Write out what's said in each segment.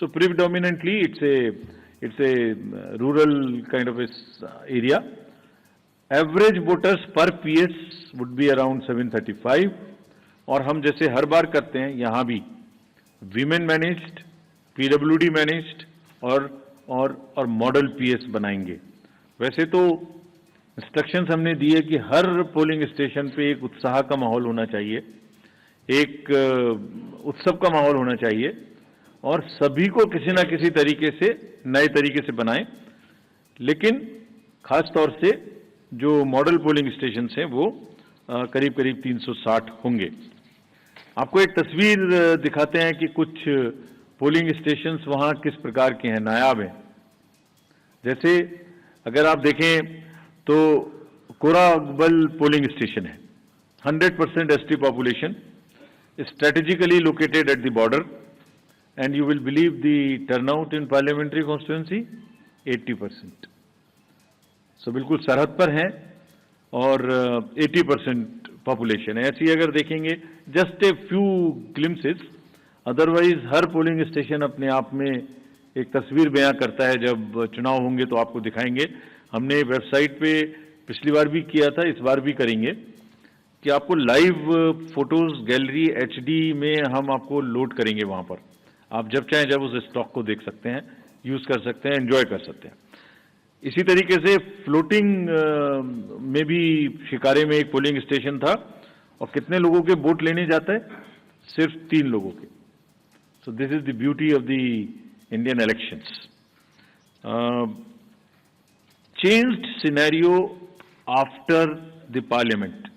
So predominantly it's a rural kind of a area. Average voters per PS would be around 735, और हम जैसे हर बार करते हैं यहाँ भी विमेन मैनेज्ड, PWD मैनेज्ड और मॉडल PS बनाएंगे। वैसे तो इंस्ट्रक्शंस हमने दिए कि हर पोलिंग स्टेशन पे एक उत्साह का माहौल होना चाहिए, एक उत्सव का माहौल होना चाहिए, और सभी को किसी ना किसी तरीके से नए तरीके से बनाएं। लेकिन खास तौर से जो मॉडल पोलिंग स्टेशन हैं वो करीब करीब 360 होंगे। आपको एक तस्वीर दिखाते हैं कि कुछ पोलिंग स्टेशंस वहाँ किस प्रकार के हैं, नायाब हैं। जैसे अगर आप देखें तो कोराबल पोलिंग स्टेशन है, 100% ST population, strategically located at the border, and you will believe the turnout in parliamentary constituency 80%. So बिल्कुल सरहद पर है और 80% पॉपुलेशन है। ऐसी अगर देखेंगे just a few glimpses, otherwise her polling station अपने आप में एक तस्वीर बयां करता है। जब चुनाव होंगे तो आपको दिखाएंगे। हमने वेबसाइट पे पिछली बार भी किया था, इस बार भी करेंगे कि आपको लाइव फोटोज गैलरी HD में हम आपको लोड करेंगे। वहां पर आप जब चाहें जब उस स्टॉक को देख सकते हैं, यूज कर सकते हैं, एंजॉय कर सकते हैं। इसी तरीके से फ्लोटिंग में भी शिकारे में एक पोलिंग स्टेशन था, और कितने लोगों के वोट लेने जाता है? सिर्फ 3 लोगों के। So this is the beauty of the Indian elections. Changed scenario after the parliament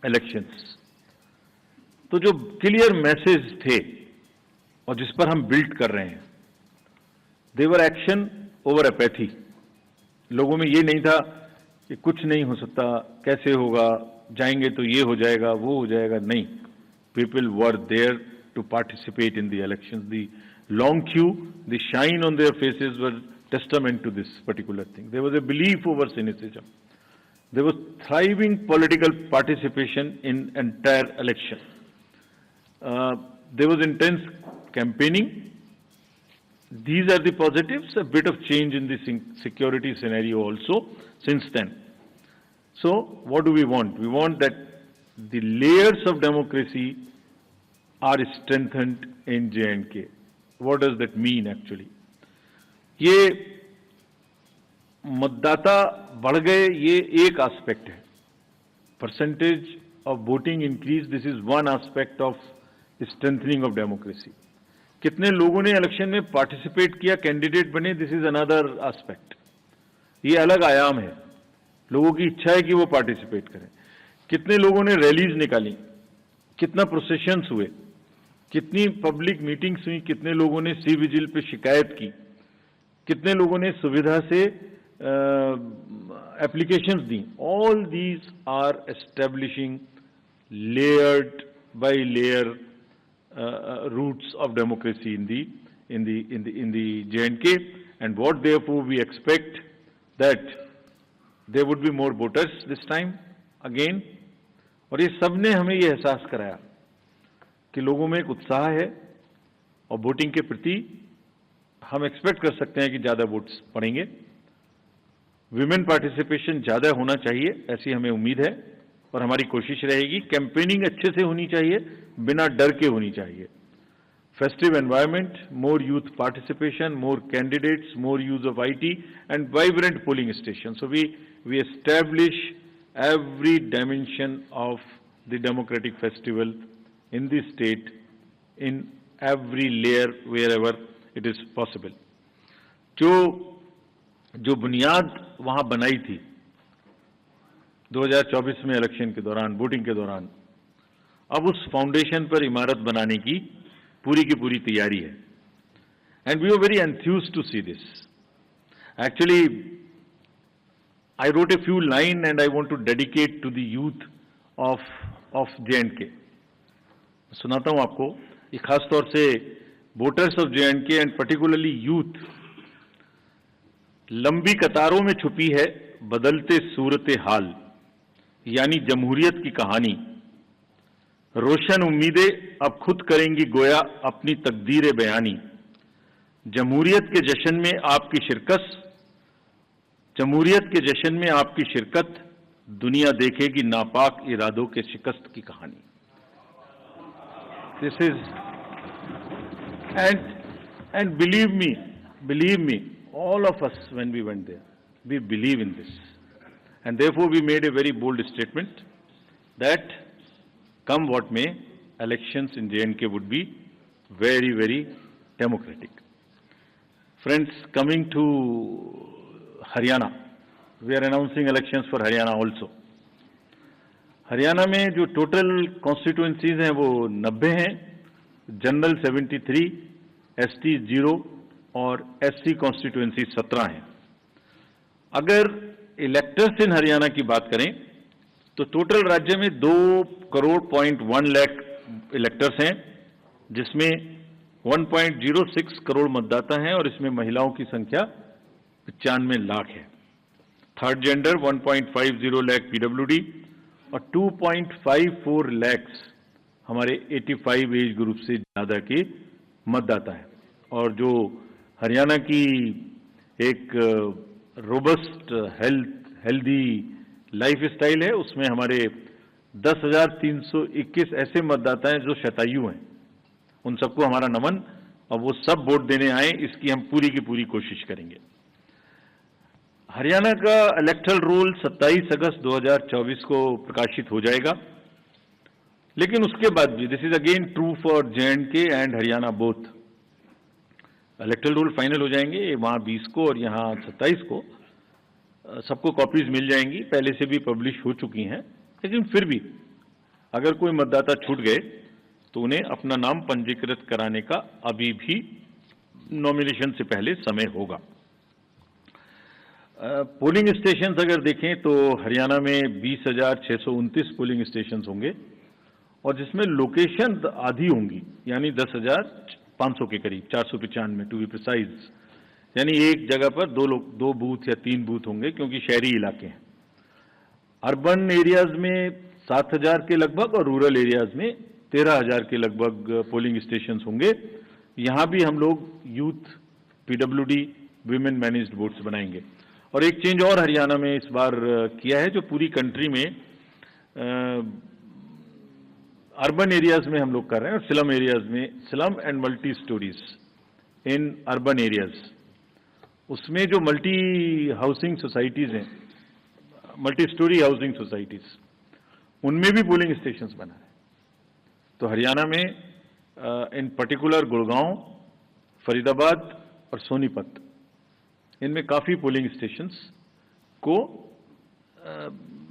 elections. तो जो क्लियर मैसेज थे और जिस पर हम बिल्ड कर रहे हैं, देवर एक्शन ओवर एपैथी। लोगों में ये नहीं था कि कुछ नहीं हो सकता, कैसे होगा, जाएंगे तो ये हो जाएगा, वो हो जाएगा। नहीं, people were there to participate in the elections. The long queue, the shine on their faces were testament to this particular thing. There was a belief over cynicism. There was thriving political participation in entire election. There was intense campaigning. These are the positives. A bit of change in the security scenario also since then. So, what do we want? We want that the layers of democracy are strengthened in J&K. What does that mean actually? ये मतदाता बढ़ गए, ये एक aspect है। Percentage of voting increase, this is one aspect of strengthening of democracy. कितने लोगों ने इलेक्शन में पार्टिसिपेट किया, कैंडिडेट बने, दिस इज अनदर एस्पेक्ट। ये अलग आयाम है। लोगों की इच्छा है कि वो पार्टिसिपेट करें। कितने लोगों ने रैलीज निकाली, कितना प्रोसेशंस हुए, कितनी पब्लिक मीटिंग्स हुई, कितने लोगों ने सी विजिल पे शिकायत की, कितने लोगों ने सुविधा से applications the. All these are establishing layered by layer roots of democracy in the J&K, and what therefore we expect that there would be more voters this time again। और ये सब ने हमें ये एहसास कराया कि लोगों में एक उत्साह है, और वोटिंग के प्रति हम एक्सपेक्ट कर सकते हैं कि ज्यादा वोट्स पड़ेंगे। विमेन पार्टिसिपेशन ज्यादा होना चाहिए, ऐसी हमें उम्मीद है, और हमारी कोशिश रहेगी। कैंपेनिंग अच्छे से होनी चाहिए, बिना डर के होनी चाहिए। Festive environment, more youth participation, more candidates, more use of IT, and vibrant polling station. So we establish every dimension of the democratic festival in the state in every layer wherever it is possible। जो बुनियाद वहां बनाई थी 2024 में election के दौरान, voting के दौरान, अब उस फाउंडेशन पर इमारत बनाने की पूरी तैयारी है। And we are very enthused to see this. Actually I wrote a few lines and I want to dedicate to the youth of J&K। सुनाता हूं आपको, ये खास तौर से voters of J&K and particularly youth. लंबी कतारों में छुपी है बदलते सूरत हाल, यानी जमहूरियत की कहानी। रोशन उम्मीदें अब खुद करेंगी गोया अपनी तकदीर बयानी। जमहूरियत के जश्न में आपकी शिरकत, जमहूरियत के जश्न में आपकी शिरकत, दुनिया देखेगी नापाक इरादों के शिकस्त की कहानी। This is and believe me, all of us when we went there, we believe in this, and therefore we made a very bold statement that come what may, elections in J&K would be very, very democratic. Friends, coming to Haryana, we are announcing elections for Haryana also. Haryana में जो total constituencies हैं वो 90 हैं, general 73, ST 0 और SC constituency 17 हैं। अगर electors इन हरियाणा की बात करें तो टोटल राज्य में 2.1 लाख इलेक्टर्स हैं, जिसमें 1.06 करोड़ मतदाता हैं और इसमें महिलाओं की संख्या 95 लाख है। थर्ड जेंडर 1.50 लाख पीडब्ल्यूडी और 2.54 लाख हमारे 85 एज ग्रुप से ज़्यादा के मतदाता है। और जो हरियाणा की एक रोबस्ट हेल्दी लाइफ स्टाइल है, उसमें हमारे 10,321 ऐसे मतदाता हैं जो शतायु हैं। उन सबको हमारा नमन, और वो सब वोट देने आए, इसकी हम पूरी की पूरी कोशिश करेंगे। हरियाणा का इलेक्टरल रोल 27 अगस्त 2024 को प्रकाशित हो जाएगा, लेकिन उसके बाद भी this is again true for J&K and Haryana both. Electoral roll final हो जाएंगे, वहाँ 20 को और यहाँ 27 को। सबको कॉपीज मिल जाएंगी, पहले से भी पब्लिश हो चुकी हैं, लेकिन फिर भी अगर कोई मतदाता छूट गए तो उन्हें अपना नाम पंजीकृत कराने का अभी भी नॉमिनेशन से पहले समय होगा। पोलिंग स्टेशंस अगर देखें तो हरियाणा में 20,629 पोलिंग स्टेशंस होंगे, और जिसमें लोकेशन आधी होंगी, यानी 10,500 के करीब, 495 टू बी प्रिसाइज। यानी एक जगह पर दो बूथ या 3 बूथ होंगे, क्योंकि शहरी इलाके हैं। अर्बन एरियाज में 7,000 के लगभग और रूरल एरियाज में 13,000 के लगभग पोलिंग स्टेशंस होंगे। यहाँ भी हम लोग youth PWD women managed votes बनाएंगे। और एक चेंज और हरियाणा में इस बार किया है, जो पूरी कंट्री में अर्बन एरियाज में हम लोग कर रहे हैं, और स्लम एरियाज में, slum and multi stories in urban areas, उसमें जो मल्टी हाउसिंग सोसाइटीज हैं, मल्टी स्टोरी हाउसिंग सोसाइटीज, उनमें भी पोलिंग स्टेशंस बना है। तो हरियाणा में इन पर्टिकुलर गुड़गांव, फरीदाबाद और सोनीपत, इनमें काफ़ी पोलिंग स्टेशंस को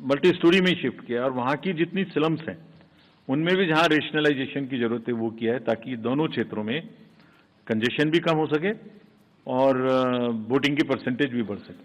मल्टी स्टोरी में शिफ्ट किया, और वहाँ की जितनी स्लम्स हैं उनमें भी जहाँ रेशनलाइजेशन की जरूरत है वो किया है, ताकि दोनों क्षेत्रों में कंजेशन भी कम हो सके और वोटिंग की परसेंटेज भी बढ़ सके।